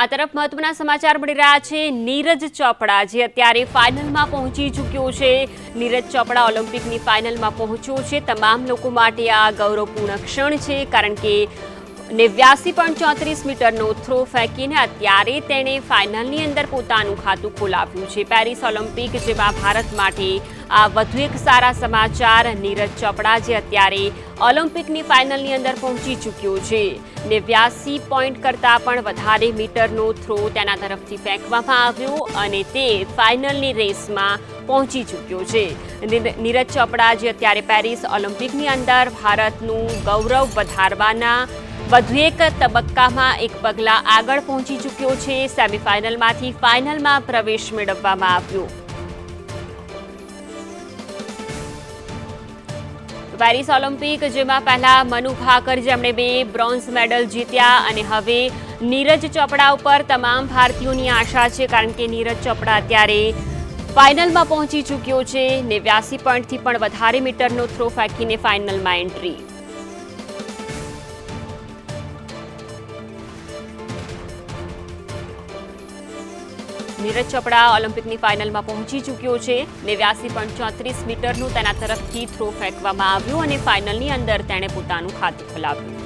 આ તરફ મહત્વના સમાચાર મળી રહ્યા છે। નીરજ ચોપડા જે અત્યારે ફાઇનલમાં પહોંચી ચૂક્યો છે। નીરજ ચોપડા ઓલિમ્પિકની ફાઇનલમાં પહોંચ્યો છે। તમામ લોકો માટે આ ગૌરવપૂર્ણ ક્ષણ છે, કારણ કે 89.34 મીટરનો થ્રો ફેંકીને અત્યારે તેણે ફાઇનલની અંદર પોતાનું ખાતું ખોલાવ્યું છે। પેરિસ ઓલિમ્પિક જેમાં ભારત માટે આ વધુ એક સારા સમાચાર। નીરજ ચોપડા જે અત્યારે ઓલિમ્પિકની ફાઇનલની અંદર પહોંચી ચૂક્યો છે। 89 પોઈન્ટ કરતાં પણ વધારે મીટરનો થ્રો તેના તરફથી ફેંકવામાં આવ્યો અને તે ફાઇનલની રેસમાં પહોંચી ચૂક્યો છે। નીરજ ચોપડા જે અત્યારે પેરિસ ઓલિમ્પિકની અંદર ભારતનું ગૌરવ વધારવાના વધુ એક તબક્કામાં એક પગલાં આગળ પહોંચી ચૂક્યો છે। સેમીફાઇનલમાંથી ફાઇનલમાં પ્રવેશ મેળવવામાં આવ્યો। પેરિસ ઓલિમ્પિક જેમાં પહેલા મનુ ભાકર જેમણે 2 બ્રોન્ઝ મેડલ જીત્યા અને હવે નીરજ ચોપડા ઉપર તમામ ભારતીયોની આશા છે, કારણ કે નીરજ ચોપડા અત્યારે ફાઇનલમાં પહોંચી ચૂક્યો છે। 89 પોઈન્ટથી પણ વધારે મીટરનો થ્રો ફેંકીને ફાઇનલમાં એન્ટ્રી। નીરજ ચોપડા ઓલિમ્પિકની ફાઇનલમાં પહોંચી ચૂક્યો છે। 89.34 મીટરનું તેના તરફથી થ્રો ફેંકવામાં આવ્યો અને ફાઇનલની અંદર તેણે પોતાનું ખાતું ખોલાવ્યું।